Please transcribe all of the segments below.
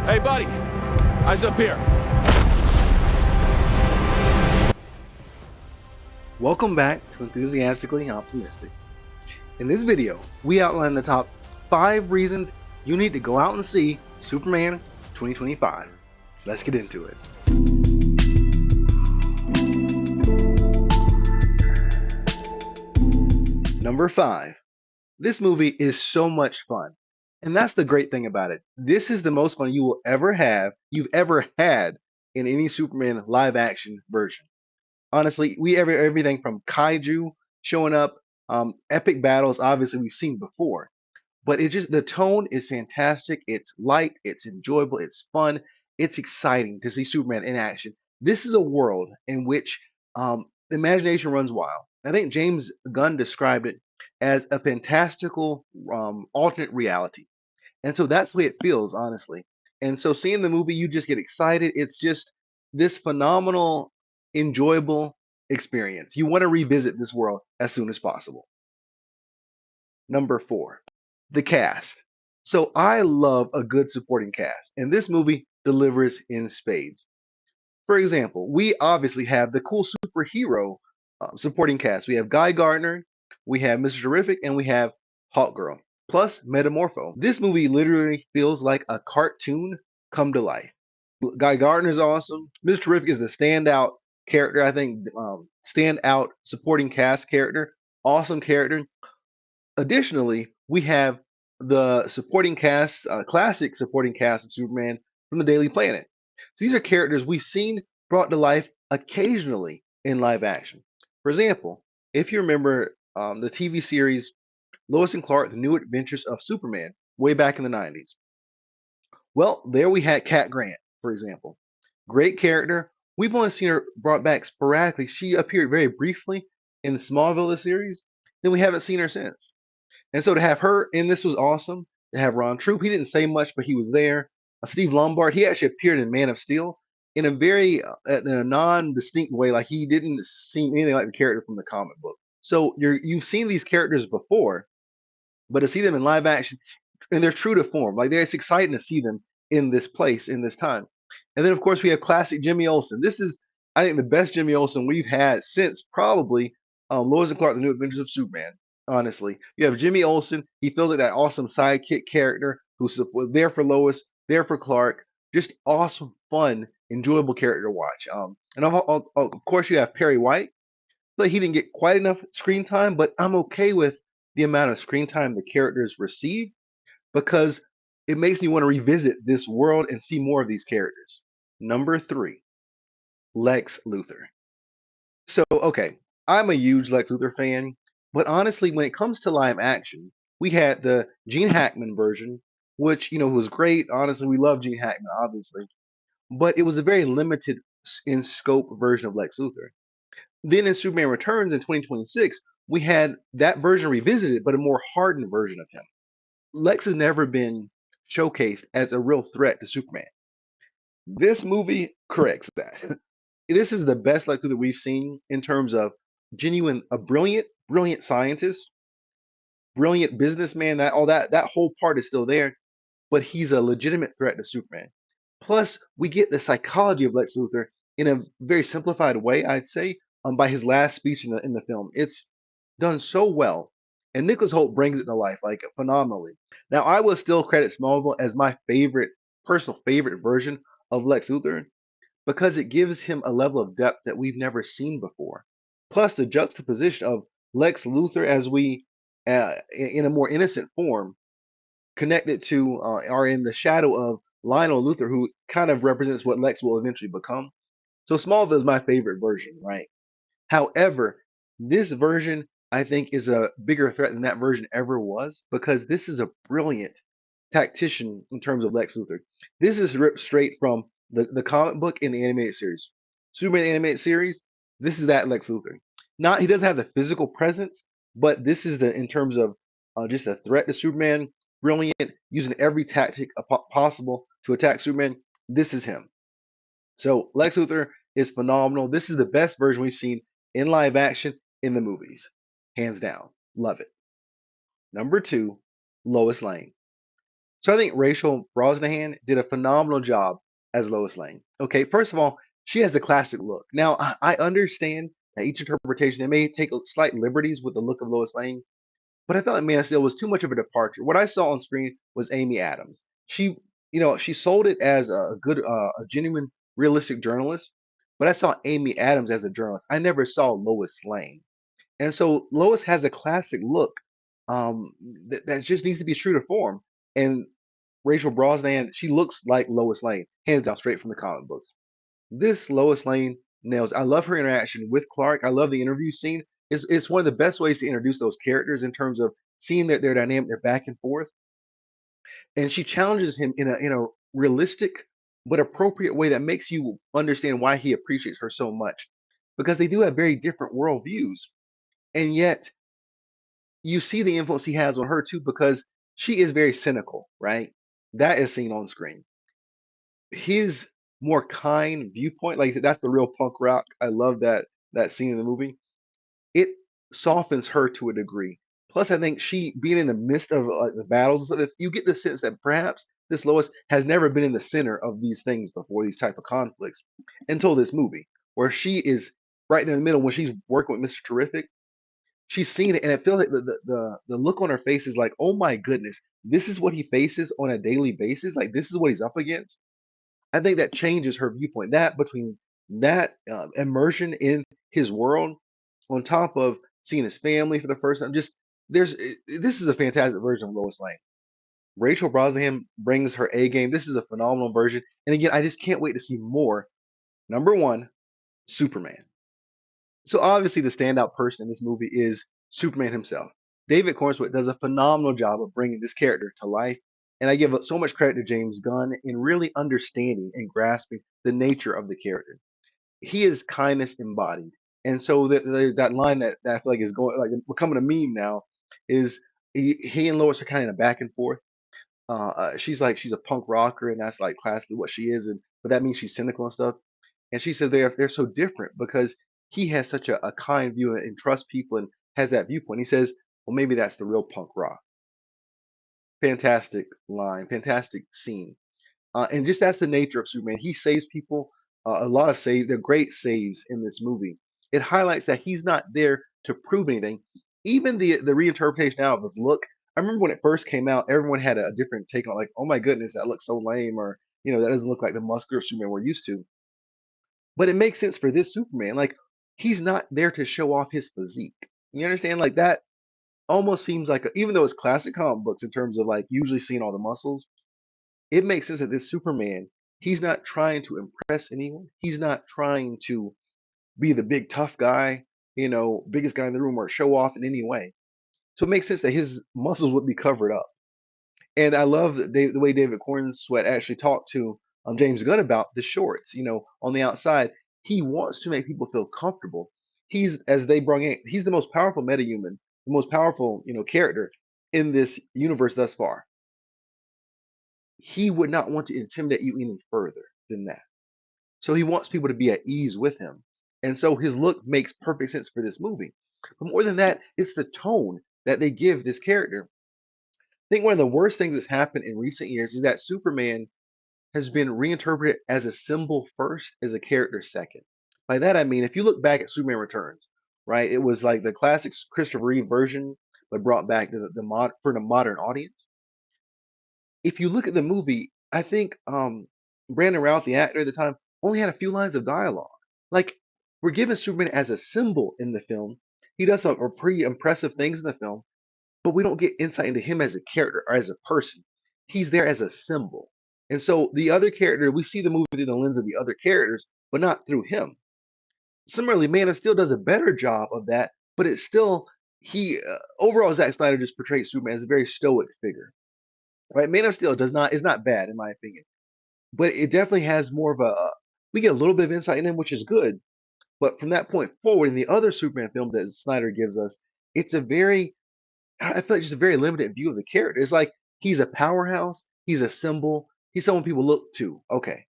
Hey, buddy. Eyes up here. Welcome back to Enthusiastically Optimistic. In this video, we outline the top 5 reasons you need to go out and see Superman 2025. Let's get into it. Number 5. This movie is so much fun. And that's the great thing about it. This is the most fun you've ever had in any Superman live action version. Honestly, we everything from kaiju showing up, epic battles, obviously we've seen before, but the tone is fantastic. It's light, it's enjoyable, it's fun, it's exciting to see Superman in action. This is a world in which imagination runs wild. I think James Gunn described it as a fantastical alternate reality. And so that's the way it feels, honestly. And so seeing the movie, you just get excited. It's just this phenomenal, enjoyable experience. You want to revisit this world as soon as possible. Number 4, the cast. So I love a good supporting cast, and this movie delivers in spades. For example, we obviously have the cool superhero supporting cast. We have Guy Gardner, we have Mr. Terrific, and we have Hawkgirl, plus Metamorpho. This movie literally feels like a cartoon come to life. Guy Gardner is awesome. Mr. Terrific is the standout character, I think, standout supporting cast character. Awesome character. Additionally, we have the supporting cast, classic supporting cast of Superman from the Daily Planet. So these are characters we've seen brought to life occasionally in live action. For example, if you remember the TV series Lois and Clark: The New Adventures of Superman, way back in the 90s. Well, there we had Cat Grant, for example. Great character. We've only seen her brought back sporadically. She appeared very briefly in the Smallville series, then we haven't seen her since. And so to have her in this was awesome. To have Ron Troop, he didn't say much, but he was there. Steve Lombard, he actually appeared in Man of Steel in a very in a non-distinct way, like he didn't seem anything like the character from the comic book. So you've seen these characters before, but to see them in live action, and they're true to form, like it's exciting to see them in this place, in this time. And then of course we have classic Jimmy Olsen. This is, I think, the best Jimmy Olsen we've had since probably Lois and Clark: The New Adventures of Superman. Honestly, you have Jimmy Olsen. He feels like that awesome sidekick character who's there for Lois, there for Clark. Just awesome, fun, enjoyable character to watch. And of course you have Perry White. Like he didn't get quite enough screen time, but I'm okay with the amount of screen time the characters receive because it makes me want to revisit this world and see more of these characters. Number 3, Lex Luthor. So, okay, I'm a huge Lex Luthor fan, but honestly, when it comes to live action, we had the Gene Hackman version, which, was great. Honestly, we love Gene Hackman, obviously, but it was a very limited in scope version of Lex Luthor. Then in Superman Returns in 2026, we had that version revisited, but a more hardened version of him. Lex has never been showcased as a real threat to Superman. This movie corrects that. This is the best Lex Luthor we've seen in terms of a brilliant scientist, brilliant businessman. That whole part is still there, but he's a legitimate threat to Superman. Plus, we get the psychology of Lex Luthor in a very simplified way, I'd say, by his last speech in the film. It's done so well, and Nicholas Holt brings it to life like phenomenally. Now, I will still credit Smallville as my personal favorite version of Lex Luthor because it gives him a level of depth that we've never seen before. Plus, the juxtaposition of Lex Luthor as in a more innocent form, connected to are in the shadow of Lionel Luthor, who kind of represents what Lex will eventually become. So Smallville is my favorite version, right? However, this version I think is a bigger threat than that version ever was because this is a brilliant tactician in terms of Lex Luthor. This is ripped straight from the comic book and the animated series. Superman animated series, this is that Lex Luthor. Not he doesn't have the physical presence, but this is the in terms of just a threat to Superman. Brilliant, using every tactic possible to attack Superman. This is him. So Lex Luthor is phenomenal. This is the best version we've seen in live action in the movies, hands down. Love it. Number 2, Lois Lane. So I think Rachel Brosnahan did a phenomenal job as Lois Lane. Okay, first of all, she has a classic look. Now, I understand that each interpretation, they may take slight liberties with the look of Lois Lane, but I felt like Man of Steel was too much of a departure. What I saw on screen was Amy Adams. She sold it as a good, a genuine, realistic journalist, but I saw Amy Adams as a journalist. I never saw Lois Lane. And so Lois has a classic look that just needs to be true to form. And Rachel Brosnahan, she looks like Lois Lane, hands down, straight from the comic books. This Lois Lane nails. I love her interaction with Clark. I love the interview scene. It's one of the best ways to introduce those characters in terms of seeing their dynamic, their back and forth. And she challenges him in a realistic but appropriate way that makes you understand why he appreciates her so much. Because they do have very different worldviews. And yet you see the influence he has on her too, because she is very cynical, right? That is seen on screen. His more kind viewpoint, like I said, that's the real punk rock. I love that scene in the movie. It softens her to a degree. Plus, I think she being in the midst of the battles, if you get the sense that perhaps this Lois has never been in the center of these things before, these type of conflicts, until this movie, where she is right in the middle when she's working with Mr. Terrific. She's seen it, and I feel like the look on her face is like, oh my goodness, this is what he faces on a daily basis. Like this is what he's up against. I think that changes her viewpoint. That between that immersion in his world, on top of seeing his family for the first time, just this is a fantastic version of Lois Lane. Rachel Brosnahan brings her A game. This is a phenomenal version, and again, I just can't wait to see more. Number one, Superman. So obviously, the standout person in this movie is Superman himself. David Cornswet does a phenomenal job of bringing this character to life, and I give so much credit to James Gunn in really understanding and grasping the nature of the character. He is kindness embodied, and so that line that I feel like is going like becoming a meme now is he and Lois are kind of in a back and forth. She's like she's a punk rocker, and that's like classically what she is, and but that means she's cynical and stuff. And she said they're so different because he has such a kind view and trusts people and has that viewpoint. He says, well, maybe that's the real punk rock. Fantastic line, fantastic scene. And just that's the nature of Superman. He saves people, a lot of saves. They're great saves in this movie. It highlights that he's not there to prove anything. Even the reinterpretation now of his look. I remember when it first came out, everyone had a different take on it, like, oh my goodness, that looks so lame, or that doesn't look like the muscular Superman we're used to. But it makes sense for this Superman. Like, he's not there to show off his physique. You understand? Like that almost seems like even though it's classic comic books in terms of like usually seeing all the muscles, it makes sense that this Superman, he's not trying to impress anyone. He's not trying to be the big tough guy, biggest guy in the room or show off in any way. So it makes sense that his muscles would be covered up. And I love the way David Cornsweet actually talked to James Gunn about the shorts. On the outside, he wants to make people feel comfortable. He's as they brought in, he's the most powerful metahuman, the most powerful character in this universe thus far. He would not want to intimidate you any further than that. So he wants people to be at ease with him. And so his look makes perfect sense for this movie. But more than that, it's the tone that they give this character. I think one of the worst things that's happened in recent years is that Superman has been reinterpreted as a symbol first, as a character second. By that I mean, if you look back at Superman Returns, right, it was like the classic Christopher Reeve version, but brought back to for the modern audience. If you look at the movie, I think Brandon Routh, the actor at the time, only had a few lines of dialogue. Like we're given Superman as a symbol in the film. He does some pretty impressive things in the film, but we don't get insight into him as a character or as a person. He's there as a symbol. And so the other character, we see the movie through the lens of the other characters, but not through him. Similarly, Man of Steel does a better job of that, but it's still he overall Zack Snyder just portrays Superman as a very stoic figure. Right? Man of Steel does not is not bad in my opinion, but it definitely has more of a we get a little bit of insight in him, which is good. But from that point forward, in the other Superman films that Snyder gives us, it's a very I feel like just a very limited view of the character. It's like he's a powerhouse, he's a symbol, he's someone people look to. Okay.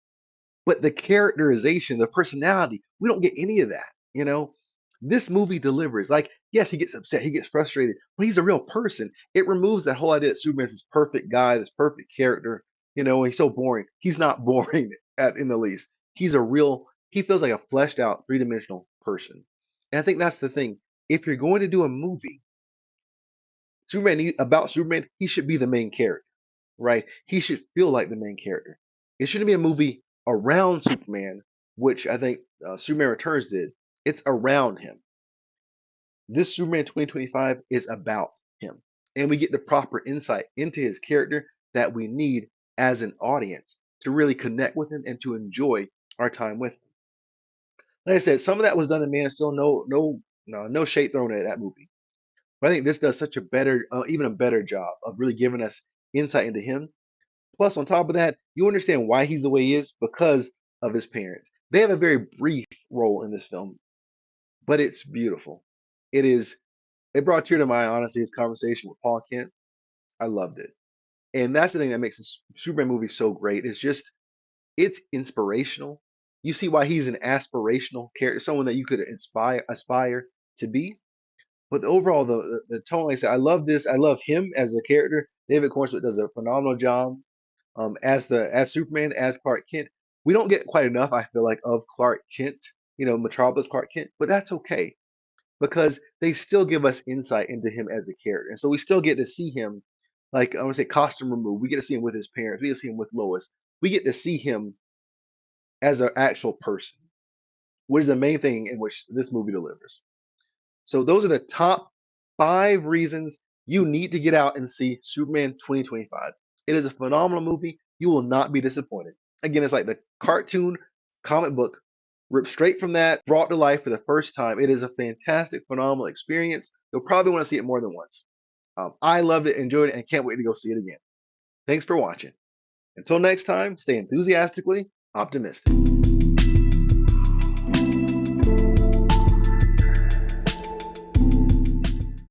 But the characterization, the personality, we don't get any of that, you know? This movie delivers. Like, yes, he gets upset, he gets frustrated, but he's a real person. It removes that whole idea that Superman's this perfect guy, this perfect character. He's so boring. He's not boring in the least. He feels like a fleshed out, three-dimensional person. And I think that's the thing. If you're going to do a movie, about Superman, he should be the main character, right? He should feel like the main character. It shouldn't be a movie around Superman, which I think Superman Returns did. It's around him. This Superman 2025 is about him. And we get the proper insight into his character that we need as an audience to really connect with him and to enjoy our time with him. Like I said, some of that was done in Man of Steel. No shade thrown at that movie. But I think this does such a better, even a better job of really giving us insight into him. Plus, on top of that, you understand why he's the way he is because of his parents. They have a very brief role in this film, but it's beautiful. It is. It brought a tear to my eye, honestly, his conversation with Paul Kent. I loved it. And that's the thing that makes this Superman movie so great. It's inspirational. You see why he's an aspirational character, someone that you could aspire to be. But overall, the tone, like I said, I love this. I love him as a character. David Cornswell does a phenomenal job as Superman, as Clark Kent. We don't get quite enough, I feel like, of Clark Kent, Metropolis Clark Kent, but that's okay because they still give us insight into him as a character. And so we still get to see him, like I want to say, costume removed. We get to see him with his parents. We get to see him with Lois. We get to see him as an actual person, which is the main thing in which this movie delivers. So those are the top 5 reasons you need to get out and see Superman 2025. It is a phenomenal movie. You will not be disappointed. Again, it's like the cartoon comic book ripped straight from that, brought to life for the first time. It is a fantastic, phenomenal experience. You'll probably want to see it more than once. I loved it, enjoyed it, and can't wait to go see it again. Thanks for watching. Until next time, stay enthusiastically optimistic.